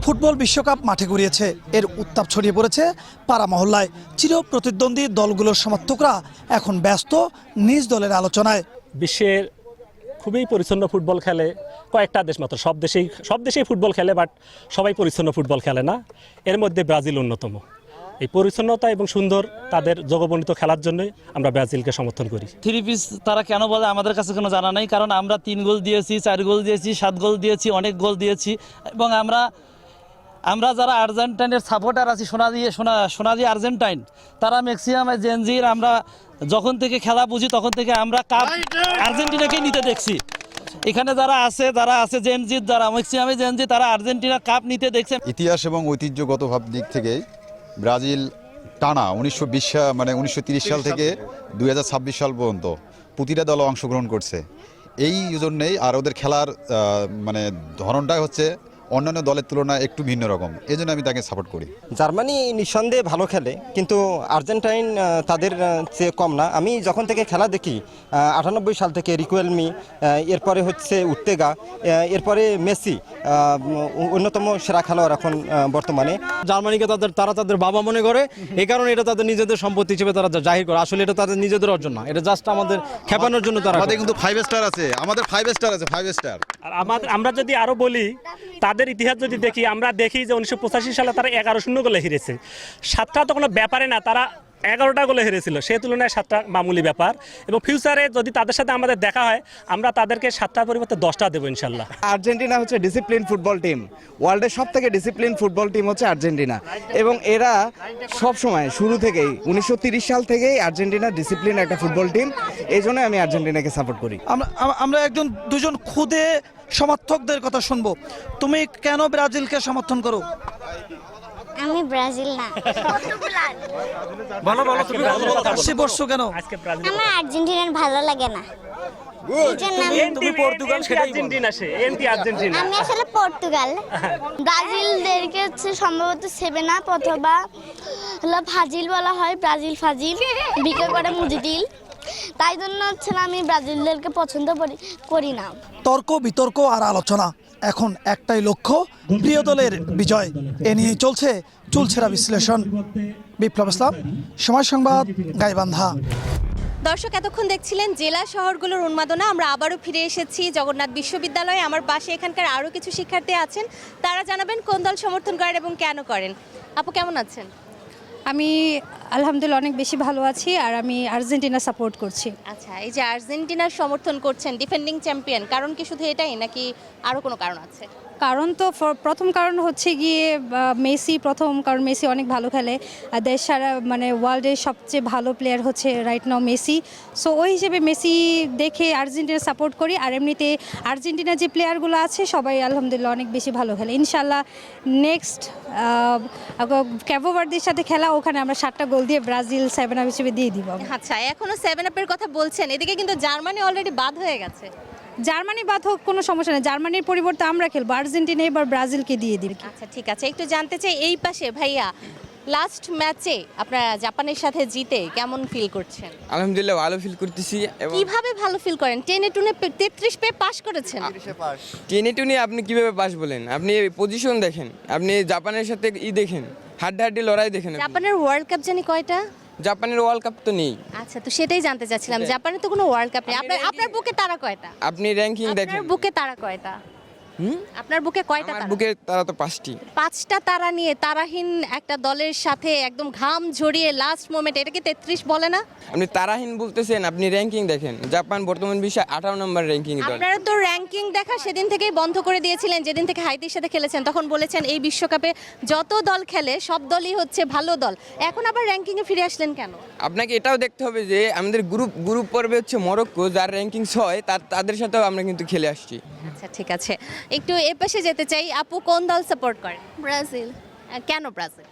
Football বিশ্বকাপ মাঠে গড়িয়েছে, এর উত্তাপ ছড়িয়ে পড়েছে পাড়া মহল্লায়। চির প্রতিদ্বন্দ্বী দলগুলোর সমর্থকরা এখন ব্যস্ত নিজ দলের আলোচনায়। বিশ্বের খুবই পরিচ্ছন্ন ফুটবল খেলে কয়েকটা দেশ মাত্র, সব দেশেই ফুটবল খেলে, বাট সবাই পরিচ্ছন্ন ফুটবল খেলে না। এর মধ্যে ব্রাজিল অন্যতম। এই পরিচ্ছন্নতা এবং সুন্দর তাদের জগবর্ণিত খেলার জন্যই আমরা ব্রাজিলকে সমর্থন করি। 3 পিস তারা কেন বলে আমাদের কাছে কোনো জানা নেই, কারণ আমরা 3 গোল দিয়েছি, 4 গোল দিয়েছি, 7 গোল দিয়েছি, অনেক গোল দিয়েছি। এবং আমরা যারা আর্জেন্টাইনের সাপোর্টার আছি, সোনালি আর্জেন্টাইন, তারা ম্যাক্সিমাম জেনজির, আমরা যখন থেকে খেলা বুঝি তখন থেকে আমরা কাপ আর্জেন্টিনাকেই নিতে দেখছি। এখানে যারা আছে জেনজির, যারা ম্যাক্সিমামে জেনজি, তারা আর্জেন্টিনা কাপ নিতে দেখছে। ইতিহাস এবং ঐতিহ্যগত দিক থেকে ব্রাজিল টানা 1930 সাল থেকে 2026 সাল পর্যন্ত প্রতিটা দল অংশগ্রহণ করছে। এই জন্যেই আর ওদের খেলার ধরনটাই হচ্ছে অন্যান্য দলের তুলনায় একটু ভিন্ন রকম, এই জন্য আমি তাকে সাপোর্ট করি। জার্মানি নিঃসন্দেহে ভালো খেলে, কিন্তু আর্জেন্টাইন তাদের চেয়ে কম না। আমি যখন থেকে খেলা দেখি 98 সাল থেকে রিকুয়েলমি, এরপরে হচ্ছে উত্তেগা, এরপরে মেসি অন্যতম সেরা খেলোয়াড় এখন বর্তমানে। জার্মানিকে তারা তাদের বাবা মনে করে, এই কারণে এটা তাদের নিজেদের সম্পত্তি হিসেবে তারা জাহির করে। আসলে এটা তাদের নিজেদের অর্জন না, এটা জাস্ট আমাদের খেপানোর জন্য তারা। আমাদের কিন্তু 5 স্টার আছে, আমাদের 5 স্টার আছে, 5 স্টার। আর আমরা যদি আরো বলি, তাদের ইতিহাস যদি দেখি, আমরা দেখি যে 1985 সালে তারা 11-0 গোলে হেরেছে। 7টা তো কোনো ব্যাপারে না, তারা 11টা গোলে হেরেছিল, সেই তুলনায় 7টা মামুলি ব্যাপার। এবং ফিউচারে যদি তাদের সাথে আমাদের দেখা হয়, আমরা তাদেরকে 7টার পরিবর্তে 10টা দেবো ইনশাল্লাহ। আর্জেন্টিনা হচ্ছে ডিসিপ্লিন ফুটবল টিম, ওয়ার্ল্ডের সব থেকে ডিসিপ্লিন ফুটবল টিম হচ্ছে আর্জেন্টিনা। এবং এরা সব সময় শুরু থেকেই 1930 সাল থেকেই আর্জেন্টিনা ডিসিপ্লিন একটা ফুটবল টিম, এই জন্য আমি আর্জেন্টিনাকে সাপোর্ট করি। আমরা দুজন খুদে সমর্থকদের কথা শুনবো। তুমি কেন ব্রাজিলকে সমর্থন করো? আমি ব্রাজিল না, কাশি পড়ছো কেন? আমার আর্জেন্টিনার ভালো লাগে না, আমি আসলে পর্তুগাল। ব্রাজিলদেরকে হচ্ছে সম্ভবত 7 আপ অথবা ফাজিল বলা হয়, ব্রাজিল ফাজিল বিক্রি করে মুজিদিল, তাই জন্য হচ্ছে আমি ব্রাজিলদেরকে পছন্দ করি না। তর্ক বিতর্ক আর আলোচনা, এখন একটাই লক্ষ্য, প্রিয় দলের বিজয়। এ নিয়ে চলছে চুলছেরা বিশ্লেষণ। বিপ্লব ইসলাম, সময় সংবাদ, গাইবান্ধা। দর্শক, এতক্ষণ দেখছিলেন জেলা শহরগুলোর উন্মাদনা। আমরা আবারও ফিরে এসেছি জগন্নাথ বিশ্ববিদ্যালয়ে। আমার পাশে এখানকার আরও কিছু শিক্ষার্থী আছেন, তারা জানাবেন কোন দল সমর্থন করেন এবং কেন করেন। আপু, কেমন আছেন? আমি আলহামদুলিল্লাহ অনেক বেশি ভালো আছি, আর আমি আর্জেন্টিনা সাপোর্ট করছি। আচ্ছা, এই যে আর্জেন্টিনার সমর্থন করছেন, ডিফেন্ডিং চ্যাম্পিয়ন, কারণ কি শুধু এটাই নাকি আরও কোনো কারণ আছে? কারণ তো প্রথম কারণ হচ্ছে গিয়ে মেসি, কারণ মেসি অনেক ভালো খেলে, দেশ সারা ওয়ার্ল্ডের সবচেয়ে ভালো প্লেয়ার হচ্ছে রাইট নাও মেসি। সো ওই হিসেবে মেসি দেখে আর্জেন্টিনা সাপোর্ট করি। আর এমনিতে আর্জেন্টিনার যে প্লেয়ারগুলো আছে সবাই আলহামদুলিল্লাহ অনেক বেশি ভালো খেলে। ইনশাল্লাহ নেক্সট ক্যাবো ভার্দের সাথে খেলা, ওখানে আমরা 7টা গোল দিয়ে ব্রাজিল 7 আপ হিসেবে দিয়ে দিব। আচ্ছা, এখনও 7 আপের কথা বলছেন, এদিকে কিন্তু জার্মানি অলরেডি বাদ হয়ে গেছে। জার্মানি বাদ হোক, কোনো সমস্যা নেই, জার্মানির পরিবর্তে আমরা খেলবো, আর্জেন্টিনা এবার ব্রাজিলকে দিয়ে দিই। আচ্ছা, ঠিক আছে। একটু জানতে চাই এই পাশে ভাইয়া, লাস্ট ম্যাচে আপনারা জাপানের সাথে জিতে কেমন ফিল করছেন? আলহামদুলিল্লাহ ভালো ফিল করতেছি। কিভাবে ভালো ফিল করেন? 10-টুনে 33 পেয়ে পাস করেছেন। 10-টুনে আপনি কিভাবে পাস বলেন? আপনি পজিশন দেখেন, আপনি জাপানের সাথে দেখেন, হাড্ডাহাড্ডি লড়াই দেখেন। জাপানের ওয়ার্ল্ড কাপ জানি কয়টা? জাপানের ওয়ার্ল্ড কাপ তো নেই। আচ্ছা, তো সেটাই জানতে চাচ্ছিলাম, জাপানের তো কোনো ওয়ার্ল্ড কাপ নেই। আপনার বুকে তারা কয়টা? আপনি র্যাঙ্কিং দেখেন। আপনার বুকে তারা কয়টা? আপনার বুকে কয়টা? আমার বুকে তারা তো 5টি। 5টা তারা নিয়ে তারাহীন একটা দলের সাথে একদম ঘাম ঝরিয়ে লাস্ট মোমেন্ট, এটাকে 33 বলে না? আপনি তারাহীন বলতেছেন, আপনি র্যাঙ্কিং দেখেন। জাপান বর্তমান বিশ্বে 18 নম্বর র্যাঙ্কিং দল। আপনারা তো র্যাঙ্কিং দেখা সেদিন থেকেই বন্ধ করে দিয়েছিলেন, যেদিন থেকে হাইতির সাথে খেলেছেন। তখন বলেছেন এই বিশ্বকাপে যত দল খেলে সব দলই হচ্ছে ভালো দল। এখন আবার র্যাঙ্কিংয়ে ফিরে আসলেন কেন? আপনাকে এটাও দেখতে হবে যে আমাদের গ্রুপ পর্বে হচ্ছে মরক্কো, যার র্যাঙ্কিং 6, তাদের সাথেও আমরা কিন্তু খেলে আসছি। আচ্ছা, ঠিক আছে। একটু এ পাশে যেতে চাই। আপু, কোন দল সাপোর্ট করেন? ব্রাজিল। কেন ব্রাজিল?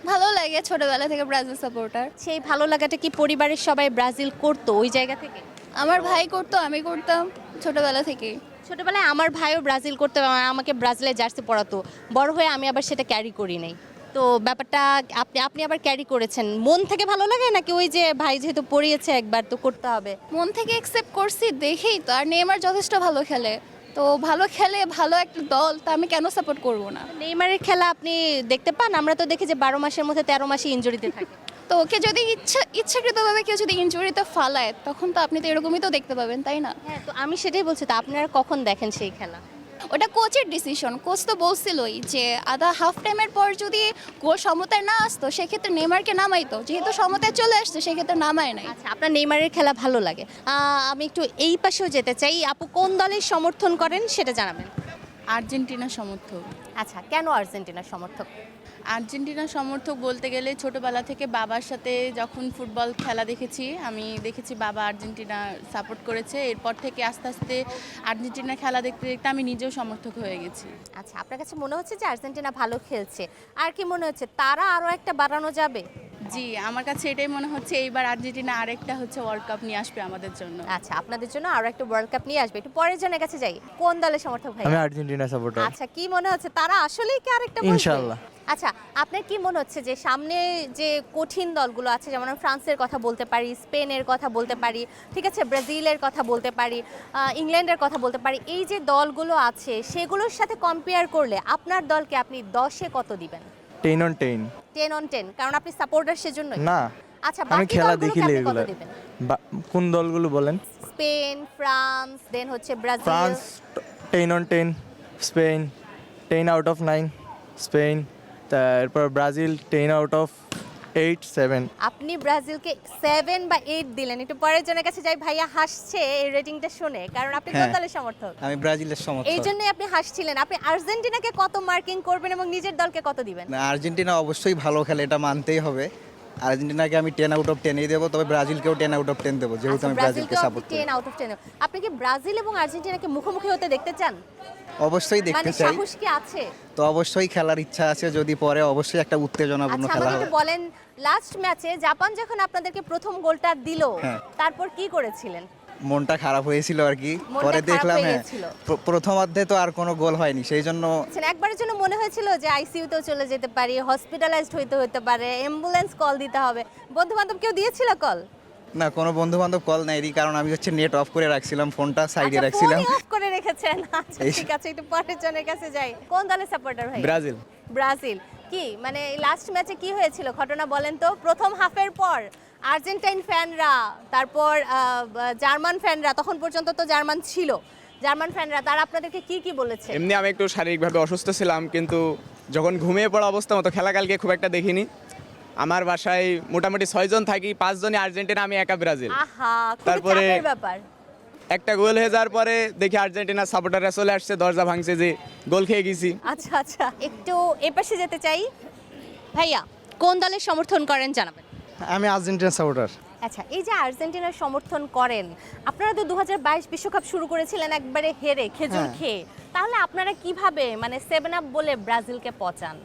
ভালো লাগে, ছোটবেলা থেকে ব্রাজিল সাপোর্টার। সেই ভালো লাগাটা কি পরিবারের সবাই ব্রাজিল করতো ওই জায়গা থেকে? আমার ভাই করতো, আমি করতাম ছোটবেলা থেকেই। ছোটবেলায় আমার ভাইও ব্রাজিল করতো, আমাকে ব্রাজিলের জার্সি পরাতো। বড় হয়ে আমি আবার সেটা ক্যারি করি নাই। তো ব্যাপারটা আপনি আবার ক্যারি করেছেন, মন থেকে ভালো লাগে নাকি ওই যে ভাই যেহেতু পড়িয়েছে একবার তো করতে হবে? মন থেকে অ্যাকসেপ্ট করছি দেখেই তো। আর নেইমার যথেষ্ট ভালো খেলে, তো ভালো খেলে, ভালো একটা দল, তা আমি কেন সাপোর্ট করব না? নেইমারের খেলা আপনি দেখতে পান? আমরা তো দেখি যে 12 মাসের মধ্যে 13 মাসই ইনজুরিতে থাকে। তো ওকে যদি ইচ্ছাকৃতভাবে কেউ যদি ইনজুরিতে ফালায়, তখন তো আপনি তো এরকমই তো দেখতে পাবেন, তাই না? হ্যাঁ, তো আমি সেটাই বলছি, তো আপনারা কখন দেখেন সেই খেলা? ওটা কোচের ডিসিশন। কোচ তো বলছিলই যে আধা হাফ টাইমের পর যদি গোল সমতায় না আসতো, সেক্ষেত্রে নেইমারকে নামাইতো। যেহেতু সমতায় চলে আসছে, সেক্ষেত্রে নামায় নাই। আচ্ছা, আপনার নেইমারের খেলা ভালো লাগে। আমি একটু এই পাশেও যেতে চাই। আপু কোন দলের সমর্থন করেন সেটা জানাবেন। আর্জেন্টিনা সমর্থক। আচ্ছা, কেন আর্জেন্টিনার সমর্থক? আর্জেন্টিনা সমর্থক বলতে গেলে ছোটবেলা থেকে বাবার সাথে যখন ফুটবল খেলা দেখেছি, আমি দেখেছি বাবা আর্জেন্টিনা সাপোর্ট করেছে। এরপর থেকে আস্তে আস্তে আর্জেন্টিনা খেলা দেখতে দেখতে আমি নিজেও সমর্থক হয়ে গেছি। আচ্ছা, আপনার কাছে মনে হচ্ছে যে আর্জেন্টিনা ভালো খেলছে, আর কি মনে হচ্ছে তারা আরও একটা বাড়ানো যাবে? জি, আমার কাছে এটাই মনে হচ্ছে এইবার আর্জেন্টিনা আরেকটা ওয়ার্ল্ড কাপ নিয়ে আসবে আমাদের জন্য। আচ্ছা, আপনাদের জন্য আরও একটা ওয়ার্ল্ড কাপ নিয়ে আসবে। একটু পরের জনের কাছে যাই। কোন দলের সমর্থক ভাই? আমি আর্জেন্টিনা সাপোর্টার। আচ্ছা, কি মনে হচ্ছে তারা আসলেই কি আরেকটা বলবে? ইনশাআল্লাহ। আচ্ছা, আপনার কি মনে হচ্ছে যে সামনে যে কঠিন দলগুলো আছে, যেমন আমরা ফ্রান্সের কথা বলতে পারি, স্পেনের কথা বলতে পারি, ঠিক আছে, ব্রাজিলের কথা বলতে পারি, ইংল্যান্ডের কথা বলতে পারি, এই যে দলগুলো আছে সেগুলোর সাথে কম্পেয়ার করলে আপনার দলকে আপনি 10-এ কত দিবেন? 10 on 10। 10 on 10, কারণ আপনি সাপোর্টার সেজন্য? না, আচ্ছা, আমি বাকি খেলা দলগুলোকে দেখিলে আপনি কত এগুলো। দিবেন? কোন দলগুলো বলেন? স্পেন, ফ্রান্স, দেন হচ্ছে Brazil. France 10 on 10, Spain 10 out of 9, Spain. তারপর ব্রাজিল 10 out of 8, 7। আপনি ব্রাজিলকে 7 বা 8 দিলেন। একটু পরের জনের কাছে যাই। ভাইয়া হাসছে এই রেটিংটা শুনে, কারণ আপনি কোন দলের সমর্থক? আমি ব্রাজিলের সমর্থক। এই জন্যই আপনি হাসছিলেন। আপনি আর্জেন্টিনাকে কত মার্কিং করবেন এবং নিজের দলকে কত দিবেন? না, আর্জেন্টিনা অবশ্যই ভালো খেলে, এটা মানতেই হবে। আর্জেন্টিনাকে আমি 10 out of 10-ই দেবো, তবে ব্রাজিলকেও 10 out of 10 দেবো, যেহেতু আমি ব্রাজিলকে সাপোর্ট করি। 10 out of 10। আপনি কি ব্রাজিল এবং আর্জেন্টিনাকে মুখোমুখি হতে দেখতে চান? অবশ্যই দেখতে মানে চাই। সাহস কি আছে? তো অবশ্যই খেলার ইচ্ছা আছে, যদি পরে অবশ্যই একটা উত্তেজনাপূর্ণ আচ্ছা, খেলা আমাকে হবে। একটু বলেন, লাস্ট ম্যাচে জাপান যখন আপনাদেরকে প্রথম গোলটা দিল, হ্যাঁ। তারপর কি করেছিলেন? মনটা খারাপ হয়েছিল আর কি। মনটা পরে খারাপ দেখলাম হয়ে হ্যাঁ, গেছিল। প্রথমার্ধে তো আর কোনো গোল হয়নি, সেই জন্য আচ্ছা, একবারের জন্য মনে হয়েছিল যে আইসিইউতেও চলে যেতে পারি, হসপিটালাইজড হতে পারে, অ্যাম্বুলেন্স কল দিতে হবে। বন্ধু বান্ধব কেউ দিয়েছিল কল? না, কোনো বন্ধু বান্ধব কল নেয়নি, কারণ আমি হচ্ছে নেট অফ করে রাখছিলাম, ফোনটা সাইডে রাখছিলাম। অফ করে রেখেছেন। আচ্ছা, ঠিক আছে, একটু পরের জনের কাছে যাই। কোন দলের সাপোর্টার ভাই? ব্রাজিল। ব্রাজিল। কি মানে লাস্ট ম্যাচে কি হয়েছিল ঘটনা বলেন তো? প্রথম হাফের পর আর্জেন্টাইন ফ্যানরা, তারপর জার্মান ফ্যানরা, তখন পর্যন্ত তো জার্মান ছিল, জার্মান ফ্যানরা তারা আপনাদেরকে কি কি বলেছে? এমনি আমি একটু শারীরিকভাবে অসুস্থ ছিলাম, কিন্তু যখন ঘুমিয়ে পড়া অবস্থা মতো খেলা কালকে খুব একটা দেখিনি। আমার বাসায় মোটামুটি 6 জন থাকি, 5 জনই আর্জেন্টিনা, আমি একা ব্রাজিল। আহা, খুব তারপরে চাপের ব্যাপার। একটা গোল হয়ে যাওয়ার পরে দেখি আর্জেন্টিনার সাপোর্টাররা চলে আসছে, দরজা ভাঙছে যে গোল খেয়ে গেছি। আচ্ছা আচ্ছা, একটু এপাশে যেতে চাই। ভাইয়া কোন দলের সমর্থন করেন জানাবেন। আমি আর্জেন্টিনা সাপোর্টার। আচ্ছা, এই যে আর্জেন্টিনার সমর্থন করেন, আপনারা তো 2022 বিশ্বকাপ শুরু করেছিলেন একবারে হেরে, খেজুর খেয়ে, তাহলে আপনারা কিভাবে মানে 7 আপ বলে ব্রাজিলকে পচান?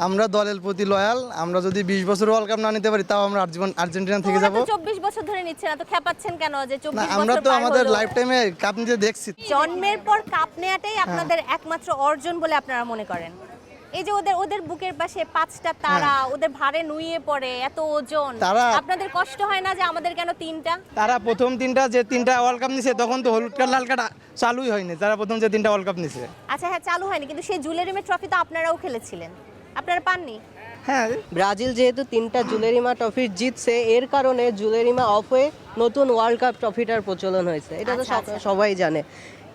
আমরা দলের প্রতি লয়াল। আমরা যদি 20 বছর ওয়ার্ল্ড কাপ না নিতে পারি, তাও আমরা আর্জেন্টিনা থেকে যাব। 24 বছর ধরে নিচ্ছে না তো খেপাচ্ছেন কেন যে 24 বছর? আমরা তো আমাদের লাইফ টাইমে কাপ নিতে দেখছি। জন্মের পর কাপ নেওয়াটাই আপনাদের একমাত্র অর্জন বলে আপনারা মনে করেন? এই যে ওদের বুকের পাশে 5টা তারা, ওদের ভারে নুয়ে পড়ে, এত ওজন, আপনাদের কষ্ট হয় না যে আমাদের কেন 3টা? তারা প্রথম 3টা যে 3টা ওয়ার্ল্ড কাপ নিছে, তখন তো হলুদ কার্ড লাল কার্ড চালুই হয়নি। তারা প্রথম যে 3টা ওয়ার্ল্ড কাপ নিছে। আচ্ছা হ্যাঁ, চালু হয়নি, কিন্তু সেই জুলেরিমে ট্রফি তো আপনারাও খেলেছিলেন, আপনারা পাননি? হ্যাঁ, ব্রাজিল যেহেতু 3টা জুলেরিমা ট্রফি জিতছে, এর কারণে জুলেরিমা অফ হয়ে নতুন ওয়ার্ল্ড কাপ ট্রফিটার প্রচলন হয়েছে, এটা তো সবাই জানে।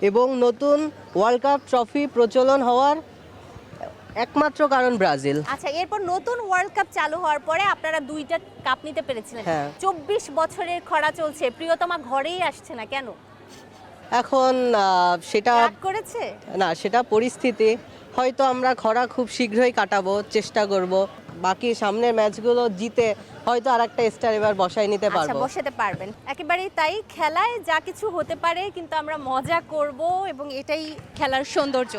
এবং নতুন ওয়ার্ল্ড কাপ ট্রফি প্রচলন হওয়ার একমাত্র কারণ ব্রাজিল। আচ্ছা, এরপর নতুন ওয়ার্ল্ড কাপ চালু হওয়ার পরে আপনারা 2টা কাপ নিতে পেরেছিলেন। 24 বছরের খরা চলছে, প্রিয়তমা ঘরেই আসছে না কেন? এখন সেটা রাগ করেছে না, সেটা পরিস্থিতি। হয়তো আমরা খরা খুব শীঘ্রই কাটাবো, চেষ্টা করব। বাকি সামনের ম্যাচগুলো জিতে হয়তো আরেকটা স্টার এবার বসায় নিতে আচ্ছা, পারবো। বসাতে পারবেন। একেবারেই তাই, খেলায় যা কিছু হতে পারে, কিন্তু আমরা মজা করব এবং এটাই খেলার সৌন্দর্য।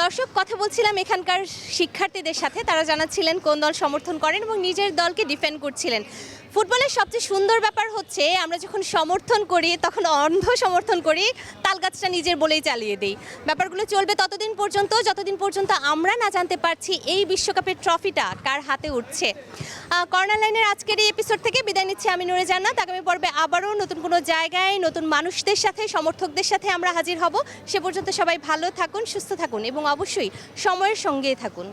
দর্শক, কথা বলছিলাম এখানকার শিক্ষার্থীদের সাথে, তারা জানাচ্ছিলেন কোন দল সমর্থন করেন এবং নিজের দলকে ডিফেন্ড করছিলেন। ফুটবলের সবচেয়ে সুন্দর ব্যাপার হচ্ছে আমরা যখন সমর্থন করি তখন অন্ধ সমর্থন করি, তাল গাছটা নিজের বলেই চালিয়ে দিই। ব্যাপারগুলো চলবে ততদিন পর্যন্ত যতদিন পর্যন্ত আমরা না জানতে পারছি এই বিশ্বকাপের ট্রফিটা কার হাতে উঠছে। কর্নার লাইনের আজকের এই এপিসোড থেকে বিদায় নিচ্ছি আমি নূরে জান্নাত। আগামী পর্বে আবারও নতুন কোনো জায়গায় নতুন মানুষদের সাথে, সমর্থকদের সাথে আমরা হাজির হব। সে পর্যন্ত সবাই ভালো থাকুন, সুস্থ থাকুন এবং অবশ্যই সময়ের সঙ্গেই থাকুন।